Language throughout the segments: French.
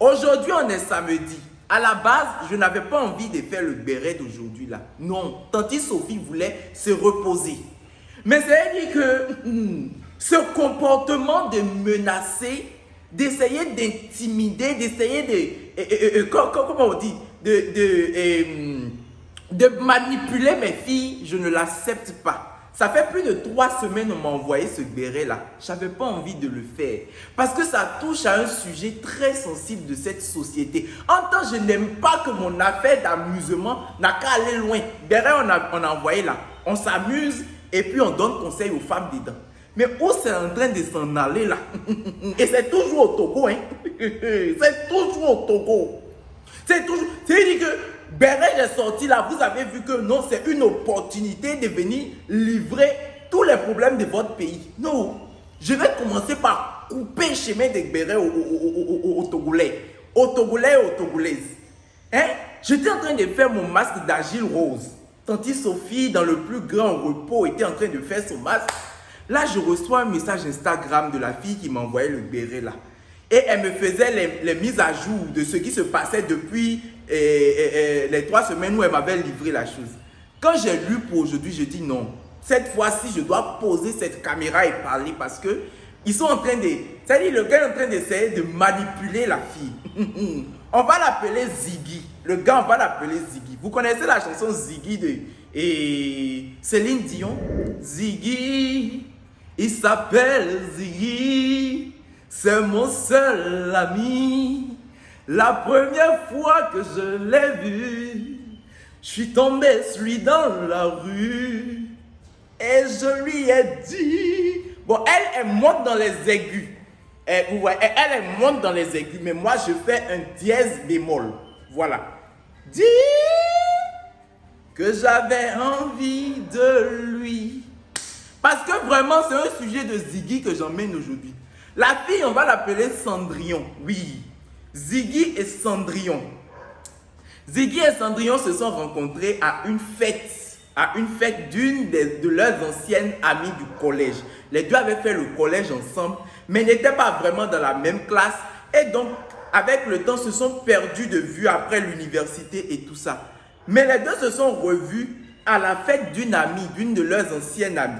Aujourd'hui, on est samedi. À la base, je n'avais pas envie de faire le béret d'aujourd'hui là. Non, Tanti Sophie voulait se reposer. Mais c'est dit que ce comportement de menacer, d'essayer d'intimider, d'essayer de, comment on dit, de manipuler mes filles, je ne l'accepte pas. Ça fait plus de 3 semaines qu'on m'a envoyé ce béret là. Je n'avais pas envie de le faire. Parce que ça touche à un sujet très sensible de cette société. En temps, je n'aime pas que mon affaire d'amusement n'a qu'à aller loin. Béret, on a envoyé là. On s'amuse et puis on donne conseil aux femmes dedans. Mais où c'est en train de s'en aller là? Et c'est toujours au Togo, hein? C'est toujours au Togo. C'est toujours... C'est-à-dire que Béret est sorti là, vous avez vu que non, c'est une opportunité de venir livrer tous les problèmes de votre pays. Non, je vais commencer par couper le chemin de Béret aux Togolais. Aux Togolais et aux Togolaises. Hein? J'étais en train de faire mon masque d'argile rose. Tanti Sophie, dans le plus grand repos, était en train de faire son masque. Là, je reçois un message Instagram de la fille qui m'a envoyé le béret là. Et elle me faisait les mises à jour de ce qui se passait depuis les 3 semaines où elle m'avait livré la chose. Quand j'ai lu pour aujourd'hui, je dis non. Cette fois-ci, je dois poser cette caméra et parler parce que ils sont en train de... C'est-à-dire, le gars est en train d'essayer de manipuler la fille. On va l'appeler Ziggy. Le gars, on va l'appeler Ziggy. Vous connaissez la chanson Ziggy de Céline Dion? Ziggy, il s'appelle Ziggy. C'est mon seul ami. La première fois que je l'ai vu, je suis tombé sur lui dans la rue. Et je lui ai dit... Bon, elle monte dans les aigus. Elle monte dans les aigus. Mais moi, je fais un dièse bémol. Voilà. Dis que j'avais envie de lui. Parce que vraiment, c'est un sujet de Ziggy que j'emmène aujourd'hui. La fille, on va l'appeler Cendrillon. Oui. Ziggy et Cendrillon. Ziggy et Cendrillon se sont rencontrés à une fête d'une de leurs anciennes amies du collège. Les deux avaient fait le collège ensemble, mais n'étaient pas vraiment dans la même classe. Et donc, avec le temps, se sont perdus de vue après l'université et tout ça. Mais les deux se sont revus à la fête d'une amie, d'une de leurs anciennes amies.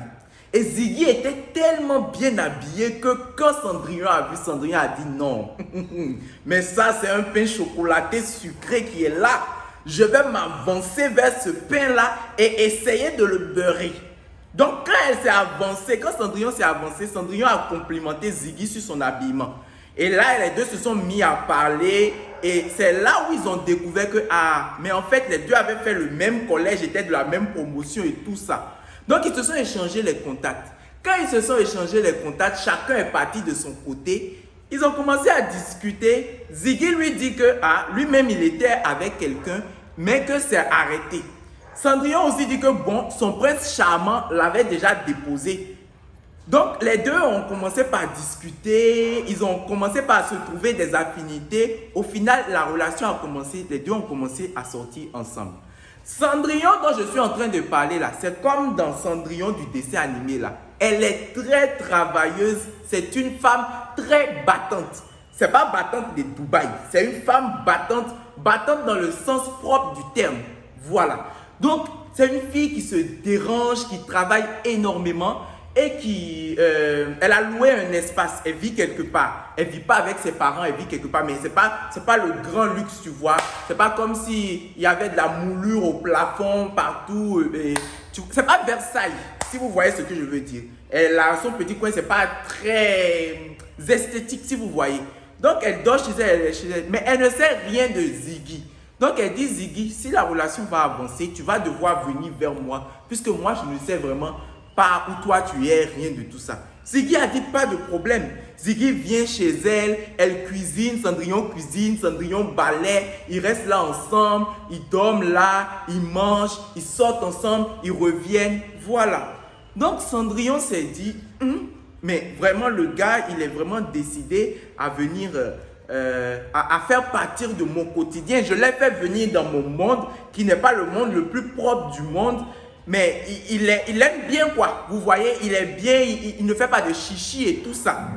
Et Ziggy était tellement bien habillé que quand Cendrillon a vu, Cendrillon a dit non. Mais ça, c'est un pain chocolaté sucré qui est là. Je vais m'avancer vers ce pain-là et essayer de le beurrer. Donc, quand elle s'est avancée, quand Cendrillon s'est avancé, Cendrillon a complimenté Ziggy sur son habillement. Et là, les deux se sont mis à parler. Et c'est là où ils ont découvert que, mais en fait, les deux avaient fait le même collège, étaient de la même promotion et tout ça. Donc, ils se sont échangés les contacts. Quand ils se sont échangés les contacts, chacun est parti de son côté. Ils ont commencé à discuter. Ziggy lui dit que lui-même, il était avec quelqu'un, mais que c'est arrêté. Cendrillon aussi dit que bon, son prince charmant l'avait déjà déposé. Donc, les deux ont commencé par discuter. Ils ont commencé par se trouver des affinités. Au final, la relation a commencé. Les deux ont commencé à sortir ensemble. Cendrillon dont je suis en train de parler là, c'est comme dans Cendrillon du dessin animé là. Elle est très travailleuse, c'est une femme très battante. C'est pas battante de Dubaï, c'est une femme battante, battante dans le sens propre du terme. Voilà. Donc, c'est une fille qui se dérange, qui travaille énormément et qui, elle a loué un espace, elle vit quelque part. Elle vit pas avec ses parents, elle vit quelque part, mais c'est pas le grand luxe, tu vois. C'est pas comme si il y avait de la moulure au plafond partout. C'est pas Versailles, si vous voyez ce que je veux dire. Elle a son petit coin, c'est pas très esthétique, si vous voyez. Donc elle dort chez elle, mais elle ne sait rien de Ziggy. Donc elle dit, Ziggy, si la relation va avancer, tu vas devoir venir vers moi, puisque moi je ne sais vraiment pas où toi tu es, rien de tout ça. Ziggy a dit pas de problème. Ziggy vient chez elle, elle cuisine, Cendrillon balaie, ils restent là ensemble, ils dorment là, ils mangent, ils sortent ensemble, ils reviennent, voilà. Donc Cendrillon s'est dit, mais vraiment le gars, il est vraiment décidé à venir, à faire partir de mon quotidien. Je l'ai fait venir dans mon monde, qui n'est pas le monde le plus propre du monde. Mais il aime bien quoi, vous voyez, il est bien, il ne fait pas de chichi et tout ça.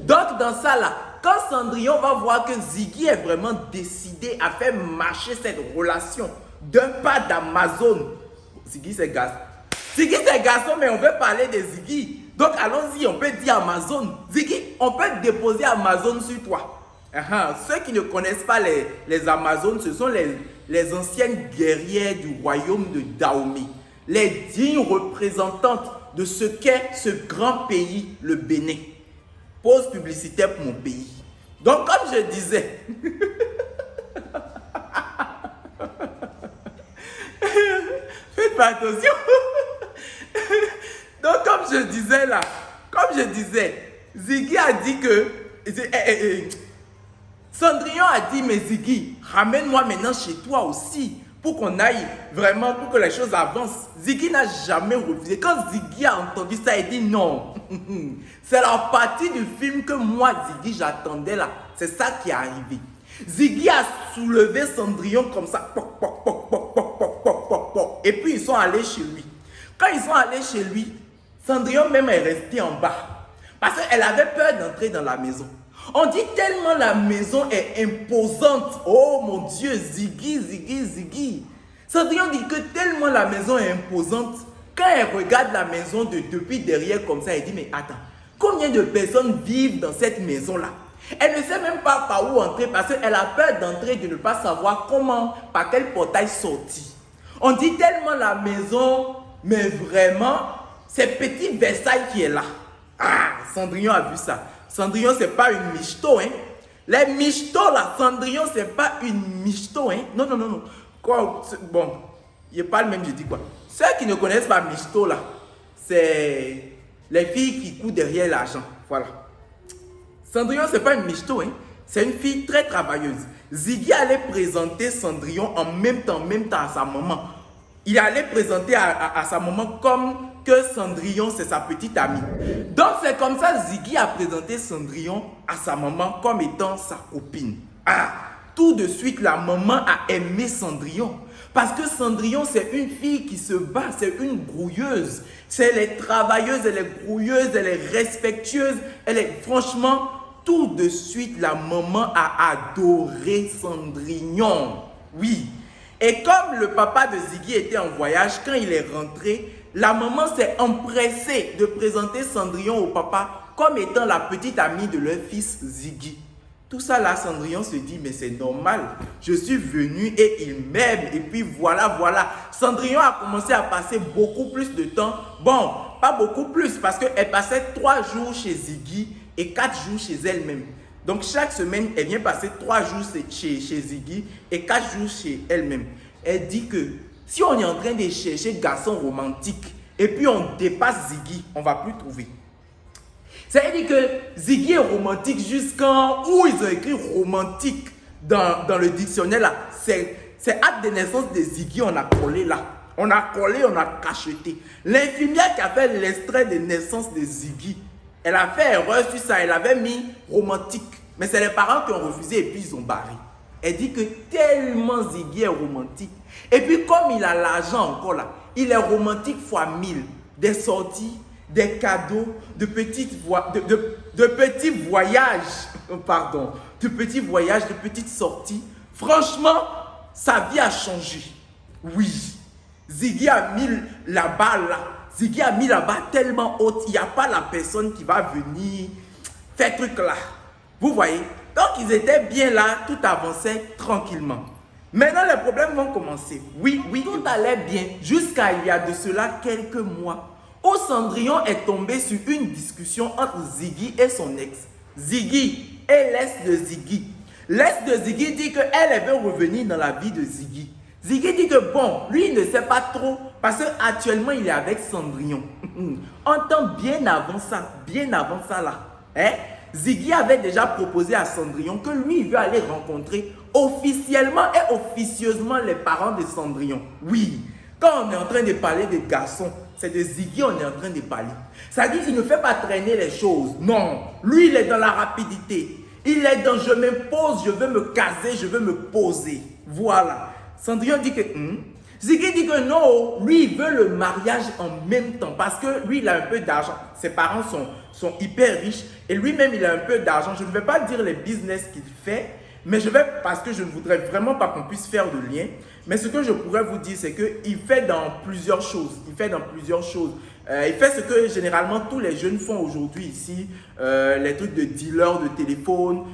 Donc dans ça là, quand Cendrillon va voir que Ziggy est vraiment décidé à faire marcher cette relation d'un pas d'Amazon. Ziggy c'est garçon. Ziggy c'est garçon, mais on veut parler de Ziggy. Donc allons-y, on peut dire Amazon. Ziggy, on peut déposer Amazon sur toi. Ceux qui ne connaissent pas les Amazones, ce sont les anciennes guerrières du royaume de Dahomey. Les dignes représentantes de ce qu'est ce grand pays, le Bénin. Pause publicitaire pour mon pays. Donc comme je disais, faites pas attention. Donc comme je disais là, Ziggy a dit que... Cendrillon a dit, mais Ziggy, ramène-moi maintenant chez toi aussi, pour qu'on aille vraiment, pour que les choses avancent. Ziggy n'a jamais refusé. Quand Ziggy a entendu ça, il dit non. C'est la partie du film que moi, Ziggy, j'attendais là. C'est ça qui est arrivé. Ziggy a soulevé Cendrillon comme ça. Et puis ils sont allés chez lui. Quand ils sont allés chez lui, Cendrillon même est restée en bas. Parce qu'elle avait peur d'entrer dans la maison. On dit tellement la maison est imposante. Oh mon Dieu, Ziggy. Cendrillon dit que tellement la maison est imposante. Quand elle regarde la maison depuis derrière comme ça, elle dit, mais attends, combien de personnes vivent dans cette maison-là? Elle ne sait même pas par où entrer parce qu'elle a peur d'entrer, de ne pas savoir comment, par quel portail sortir. On dit tellement la maison, mais vraiment, c'est petit Versailles qui est là. Ah, Cendrillon a vu ça. Cendrillon, c'est pas une michto, hein. Les michtos, là, Cendrillon, c'est pas une michto, hein. Non. Quoi, bon, il n'est pas le même, je dis quoi. Ceux qui ne connaissent pas michto, là, c'est les filles qui courent derrière l'argent. Voilà. Cendrillon, c'est pas une michto, hein. C'est une fille très travailleuse. Ziggy allait présenter Cendrillon en même temps à sa maman. Il allait présenter à sa maman comme que Cendrillon, c'est sa petite amie. Donc, c'est comme ça Ziggy a présenté Cendrillon à sa maman comme étant sa copine. Ah, tout de suite, la maman a aimé Cendrillon. Parce que Cendrillon, c'est une fille qui se bat, c'est une grouilleuse. C'est elle est travailleuse, elle est grouilleuse, elle est respectueuse. Elle est, franchement, tout de suite, la maman a adoré Cendrillon. Oui. Et comme le papa de Ziggy était en voyage, quand il est rentré, la maman s'est empressée de présenter Cendrillon au papa comme étant la petite amie de leur fils Ziggy. Tout ça là, Cendrillon se dit, mais c'est normal. Je suis venu et il m'aime. Et puis voilà. Cendrillon a commencé à passer beaucoup plus de temps. Bon, pas beaucoup plus parce qu'elle passait 3 jours chez Ziggy et 4 jours chez elle-même. Donc chaque semaine, elle vient passer 3 jours chez Ziggy et 4 jours chez elle-même. Elle dit que si on est en train de chercher garçon romantique et puis on dépasse Ziggy, on ne va plus trouver. Ça veut dire que Ziggy est romantique jusqu'en où ils ont écrit romantique dans le dictionnaire là. C'est acte de naissance de Ziggy, on a collé là. On a collé, on a cacheté. L'infirmière qui a fait l'extrait de naissance de Ziggy, elle a fait erreur sur ça, elle avait mis romantique. Mais c'est les parents qui ont refusé et puis ils ont barré. Elle dit que tellement Ziggy est romantique. Et puis comme il a l'argent encore là, il est romantique fois 1000. Des sorties, des cadeaux, de petits voyages, de petites sorties. Franchement, sa vie a changé. Oui, Ziggy a mis la barre là. Ziggy a mis la barre tellement haute, il n'y a pas la personne qui va venir faire truc là. Vous voyez? Donc, ils étaient bien là, tout avançait tranquillement. Maintenant, les problèmes vont commencer. Oui, tout allait bien jusqu'à il y a de cela quelques mois où Cendrillon est tombé sur une discussion entre Ziggy et son ex. Ziggy et l'ex de Ziggy. L'ex de Ziggy dit qu'elle veut revenir dans la vie de Ziggy. Ziggy dit que bon, lui il ne sait pas trop parce qu'actuellement il est avec Cendrillon. En temps bien avant ça là, hein? Ziggy avait déjà proposé à Cendrillon que lui il veut aller rencontrer officiellement et officieusement les parents de Cendrillon. Oui, quand on est en train de parler des garçons, c'est de Ziggy on est en train de parler. Ça dit qu'il ne fait pas traîner les choses. Non, lui il est dans la rapidité. Il est dans je m'impose, je veux me caser, je veux me poser. Voilà. Cendrillon dit que Ziggy dit que non, lui, il veut le mariage en même temps parce que lui, il a un peu d'argent. Ses parents sont hyper riches et lui-même, il a un peu d'argent. Je ne vais pas dire les business qu'il fait, mais parce que je ne voudrais vraiment pas qu'on puisse faire de lien. Mais ce que je pourrais vous dire, c'est qu'il fait dans plusieurs choses. Il fait ce que généralement tous les jeunes font aujourd'hui ici. Les trucs de dealer de téléphone,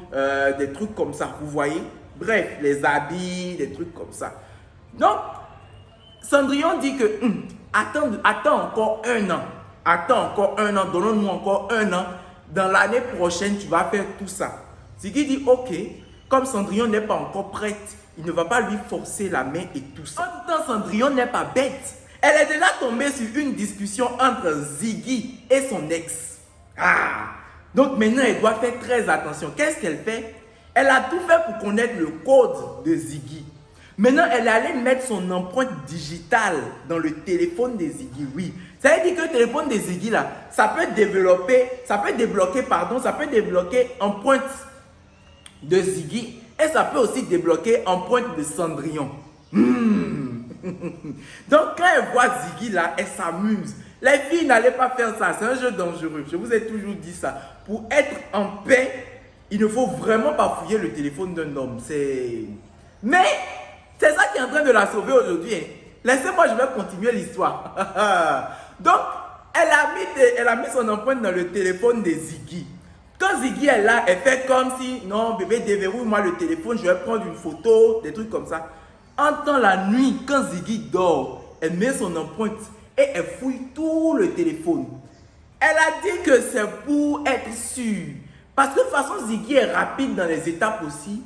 des trucs comme ça, vous voyez. Bref, les habits, des trucs comme ça. Donc, Cendrillon dit que attends encore un an. Attends encore un an, donnons-nous encore un an. Dans l'année prochaine, tu vas faire tout ça. Ziggy dit ok, comme Cendrillon n'est pas encore prête, il ne va pas lui forcer la main et tout ça. En tout temps, Cendrillon n'est pas bête. Elle est déjà tombée sur une discussion entre Ziggy et son ex. Donc maintenant, elle doit faire très attention. Qu'est-ce qu'elle fait? Elle a tout fait pour connaître le code de Ziggy. Maintenant, elle est allée mettre son empreinte digitale dans le téléphone de Ziggy. Oui. Ça veut dire que le téléphone de Ziggy, là, ça peut débloquer empreinte de Ziggy et ça peut aussi débloquer empreinte de Cendrillon. Donc, quand elle voit Ziggy, là, elle s'amuse. Les filles, n'allez pas faire ça. C'est un jeu dangereux. Je vous ai toujours dit ça. Pour être en paix, il ne faut vraiment pas fouiller le téléphone d'un homme. Mais c'est ça qui est en train de la sauver aujourd'hui. Hein. Laissez-moi, je vais continuer l'histoire. Donc, elle a mis son empreinte dans le téléphone de Ziggy. Quand Ziggy est là, elle fait comme si, non, bébé, déverrouille-moi le téléphone, je vais prendre une photo, des trucs comme ça. En temps la nuit, quand Ziggy dort, elle met son empreinte et elle fouille tout le téléphone. Elle a dit que c'est pour être sûre. Parce que de toute façon, Ziggy est rapide dans les étapes aussi.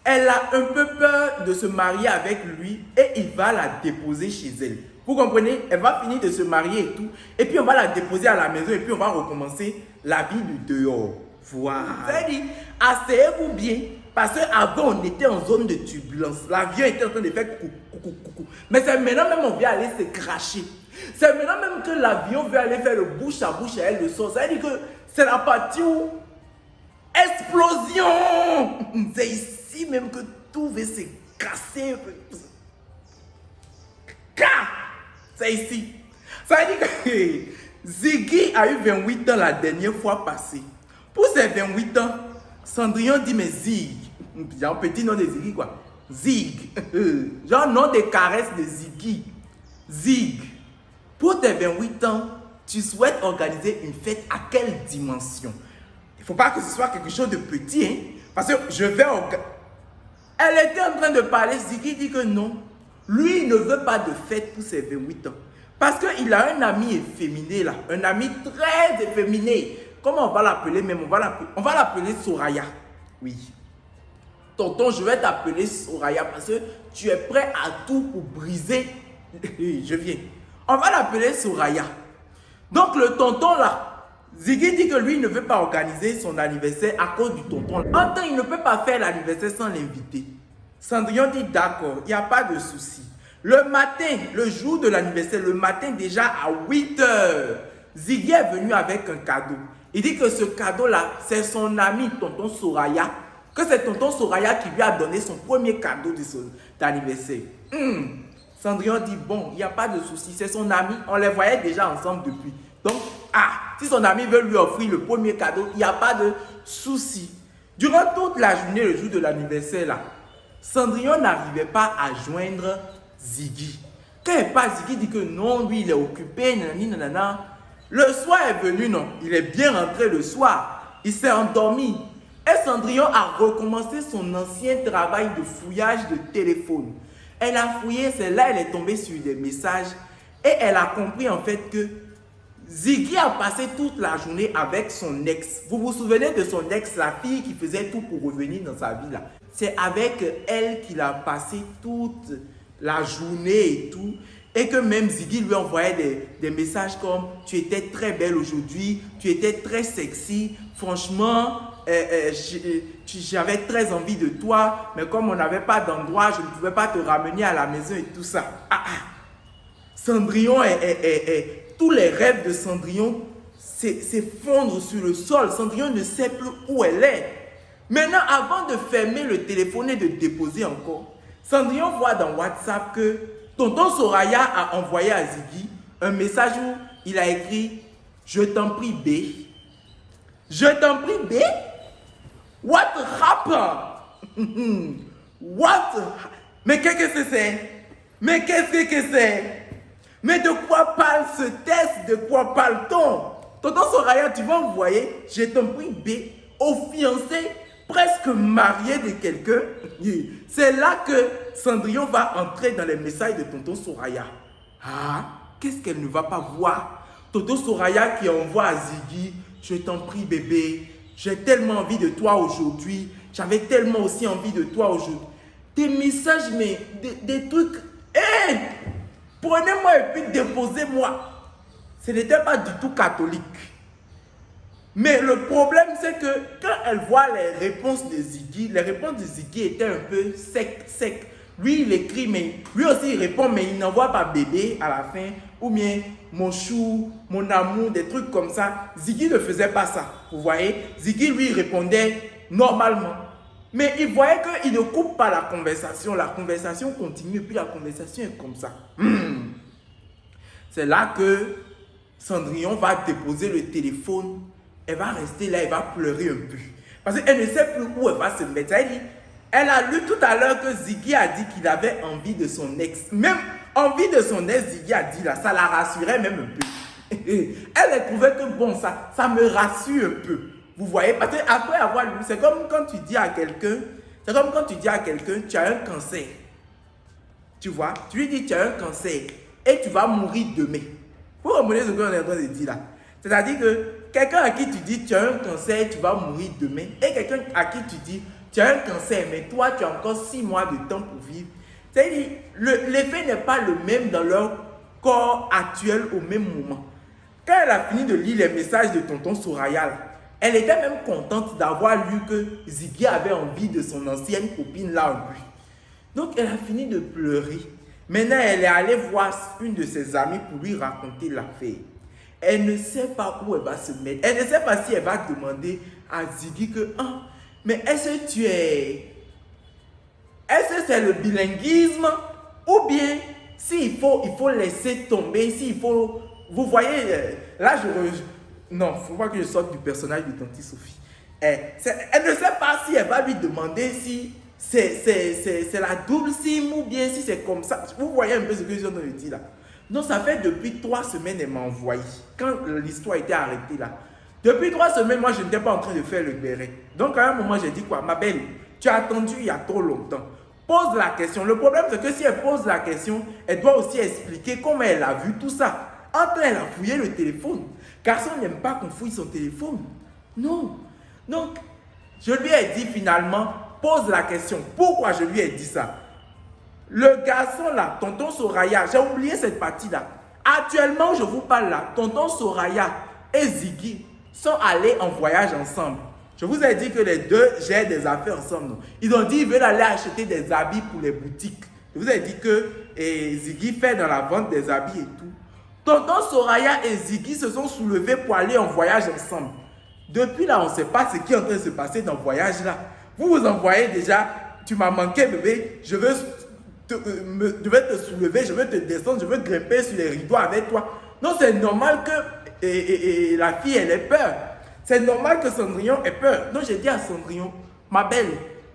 Elle a un peu peur de se marier avec lui et il va la déposer chez elle. Vous comprenez? Elle va finir de se marier et tout. Et puis on va la déposer à la maison et puis on va recommencer la vie du dehors. Voilà. C'est-à-dire, asseyez-vous bien. Parce qu'avant, on était en zone de turbulence. L'avion était en train de faire coucou. Mais c'est maintenant même on vient aller se cracher. C'est maintenant même que l'avion veut aller faire le bouche à bouche et elle le sort. Ça veut dire que c'est la partie où explosion. C'est ici même que tout va se casser. C'est ici. Ça veut dire que Ziggy a eu 28 ans la dernière fois passée. Pour ces 28 ans, Cendrillon dit mais Zig, genre petit nom de Ziggy quoi. Zig, genre nom de caresse de Ziggy. Zig, pour tes 28 ans, tu souhaites organiser une fête à quelle dimension? Il ne faut pas que ce soit quelque chose de petit, hein, parce que je vais... Elle était en train de parler, Ziggy dit que non. Lui, il ne veut pas de fête pour ses 28 ans. Parce qu'il a un ami efféminé là, un ami très efféminé. Comment on va l'appeler même? On va l'appeler Soraya. Oui. Tonton, je vais t'appeler Soraya parce que tu es prêt à tout pour briser. Je viens. On va l'appeler Soraya. Donc le tonton là, Ziggy dit que lui ne veut pas organiser son anniversaire à cause du tonton. En temps, il ne peut pas faire l'anniversaire sans l'inviter. Cendrillon dit d'accord, il n'y a pas de souci. Le matin, le jour de l'anniversaire, le matin déjà à 8 h, Ziggy est venu avec un cadeau. Il dit que ce cadeau-là, c'est son ami tonton Soraya, que c'est tonton Soraya qui lui a donné son premier cadeau de son anniversaire. Cendrillon dit bon, il n'y a pas de souci, c'est son ami, on les voyait déjà ensemble depuis. Donc, si son ami veut lui offrir le premier cadeau, il n'y a pas de souci. Durant toute la journée, le jour de l'anniversaire, là, Cendrillon n'arrivait pas à joindre Ziggy. Quand elle parle, Ziggy dit que non, lui, il est occupé, nanana. Le soir est venu, non, il est bien rentré le soir. Il s'est endormi. Et Cendrillon a recommencé son ancien travail de fouillage de téléphone. Elle a fouillé, c'est là elle est tombée sur des messages et elle a compris en fait que Ziggy a passé toute la journée avec son ex. Vous vous souvenez de son ex, la fille qui faisait tout pour revenir dans sa vie là. C'est avec elle qu'il a passé toute la journée et tout. Et que même Ziggy lui envoyait des messages comme « Tu étais très belle aujourd'hui, tu étais très sexy, franchement, j'avais très envie de toi, mais comme on n'avait pas d'endroit, je ne pouvais pas te ramener à la maison et tout ça. » Cendrillon, tous les rêves de Cendrillon s'effondrent sur le sol. Cendrillon ne sait plus où elle est. Maintenant, avant de fermer le téléphone et de déposer encore, Cendrillon voit dans WhatsApp que Tonton Soraya a envoyé à Ziggy un message où il a écrit « Je t'en prie, B. » Je t'en prie, B. What happened? What? Mais qu'est-ce que c'est? Mais qu'est-ce que c'est? Mais de quoi parle ce test? De quoi parle-t-on? Tonton Soraya, tu vas envoyer, je t'en prie, B, au fiancé presque marié de quelqu'un. C'est là que Cendrillon va entrer dans les messages de Tonton Soraya. Ah, qu'est-ce qu'elle ne va pas voir? Tonton Soraya qui envoie à Ziggy, je t'en prie, bébé, j'ai tellement envie de toi aujourd'hui. J'avais tellement aussi envie de toi aujourd'hui. Des messages, mais des trucs. Hé! Prenez-moi et puis déposez-moi. Ce n'était pas du tout catholique. Mais le problème, c'est que quand elle voit les réponses de Ziggy, les réponses de Ziggy étaient un peu sec. Lui, il écrit, mais lui aussi, il répond, mais il n'envoie pas bébé à la fin. Ou bien mon chou, mon amour, des trucs comme ça. Ziggy ne faisait pas ça. Vous voyez? Ziggy, lui, il répondait normalement. Mais il voyait qu'il ne coupe pas la conversation. La conversation continue, et puis la conversation est comme ça. C'est là que Cendrillon va déposer le téléphone. Elle va rester là, elle va pleurer un peu. Parce qu'elle ne sait plus où elle va se mettre. Elle a lu tout à l'heure que Ziggy a dit qu'il avait envie de son ex. Même envie de son ex, Ziggy a dit là, ça la rassurait même un peu. Elle trouvait que bon, ça me rassure un peu. Vous voyez, parce qu'après avoir lu, c'est comme quand tu dis à quelqu'un, tu as un cancer. Tu vois, tu lui dis tu as un cancer et tu vas mourir demain. Vous comprenez ce qu'on est en train de dire là? C'est-à-dire que quelqu'un à qui tu dis tu as un cancer, tu vas mourir demain, et quelqu'un à qui tu dis tu as un cancer, mais toi tu as encore 6 mois de temps pour vivre. C'est-à-dire l'effet n'est pas le même dans leur corps actuel au même moment. Quand elle a fini de lire les messages de tonton Soraya, elle était même contente d'avoir lu que Ziggy avait envie de son ancienne copine là en lui. Donc elle a fini de pleurer. Maintenant elle est allée voir une de ses amies pour lui raconter l'affaire. Elle ne sait pas où elle va se mettre. Elle ne sait pas si elle va demander à Ziggy que mais est-ce que c'est le bilinguisme ou bien s'il faut laisser tomber, s'il faut. Vous voyez, là non, il ne faut pas que je sorte du personnage de Tante Sophie. Elle ne sait pas si elle va lui demander si c'est la double sim ou bien si c'est comme ça. Vous voyez un peu ce que je suis en train de dire là. Donc ça fait depuis 3 semaines elle m'a envoyé. Quand l'histoire était arrêtée là. Depuis 3 semaines, moi je n'étais pas en train de faire le béret. Donc à un moment j'ai dit quoi? Ma belle, tu as attendu il y a trop longtemps. Pose la question. Le problème c'est que si elle pose la question, elle doit aussi expliquer comment elle a vu tout ça. Entre elle a fouillé le téléphone. Garçon n'aime pas qu'on fouille son téléphone. Non. Donc, je lui ai dit finalement, pose la question. Pourquoi je lui ai dit ça? Le garçon là, tonton Soraya, j'ai oublié cette partie-là. Actuellement, je vous parle là, tonton Soraya et Ziggy sont allés en voyage ensemble. Je vous ai dit que les deux gèrent des affaires ensemble. Non? Ils ont dit qu'ils veulent aller acheter des habits pour les boutiques. Je vous ai dit que Ziggy fait dans la vente des habits et tout. Tonton Soraya et Ziggy se sont soulevés pour aller en voyage ensemble. Depuis là, on ne sait pas ce qui est en train de se passer dans le voyage là. Vous vous envoyez déjà, tu m'as manqué bébé, je vais te soulever, je veux te descendre, je veux grimper sur les rideaux avec toi. Non, c'est normal que la fille elle ait peur. C'est normal que Cendrillon ait peur. Donc j'ai dit à Cendrillon, ma belle,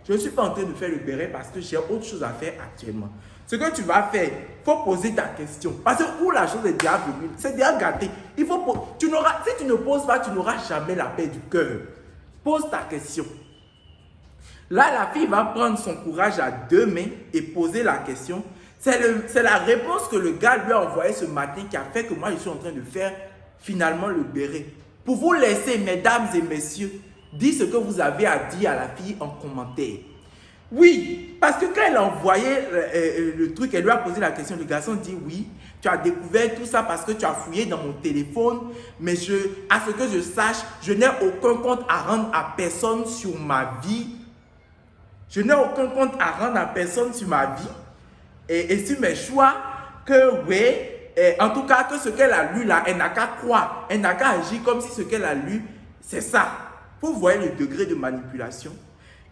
je ne suis pas en train de faire le béret parce que j'ai autre chose à faire actuellement. Ce que tu vas faire, il faut poser ta question. Parce que où la chose est déjà venue, c'est déjà gâté. Si tu ne poses pas, tu n'auras jamais la paix du cœur. Pose ta question. Là, la fille va prendre son courage à 2 mains et poser la question. C'est la réponse que le gars lui a envoyée ce matin qui a fait que moi, je suis en train de faire finalement le béret. Pour vous laisser, mesdames et messieurs, dire ce que vous avez à dire à la fille en commentaire. Oui, parce que quand elle a envoyé le truc, elle lui a posé la question, le garçon dit oui, tu as découvert tout ça parce que tu as fouillé dans mon téléphone, mais à ce que je sache, je n'ai aucun compte à rendre à personne sur ma vie. Je n'ai aucun compte à rendre à personne sur ma vie et sur mes choix, que oui, en tout cas que ce qu'elle a lu là, elle n'a qu'à croire, elle n'a qu'à agir comme si ce qu'elle a lu, c'est ça. Vous voyez le degré de manipulation.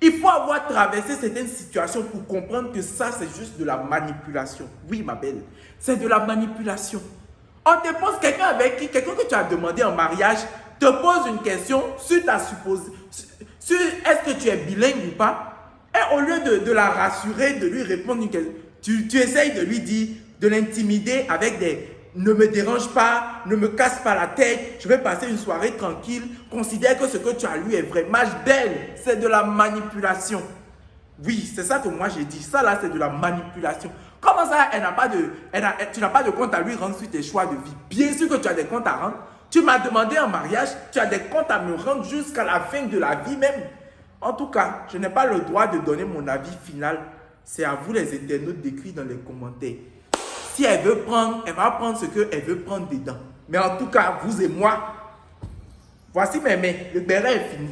Il faut avoir traversé certaines situations pour comprendre que ça, c'est juste de la manipulation. Oui, ma belle, c'est de la manipulation. On te pose quelqu'un avec qui, quelqu'un que tu as demandé en mariage, te pose une question sur ta supposée, sur est-ce que tu es bilingue ou pas, et au lieu de la rassurer, de lui répondre une question, tu essayes de lui dire, de l'intimider avec des ne me dérange pas, ne me casse pas la tête, je vais passer une soirée tranquille, considère que ce que tu as lu est vrai. Mâche belle, c'est de la manipulation. Oui, c'est ça que moi j'ai dit. Ça là, c'est de la manipulation. Comment ça, tu n'as pas de compte à lui rendre sur tes choix de vie? Bien sûr que tu as des comptes à rendre. Tu m'as demandé en mariage, tu as des comptes à me rendre jusqu'à la fin de la vie même. En tout cas, je n'ai pas le droit de donner mon avis final. C'est à vous les internautes d'écrire dans les commentaires. Si elle veut prendre, elle va prendre ce qu'elle veut prendre dedans. Mais en tout cas, vous et moi, voici mes mains. Le béret est fini.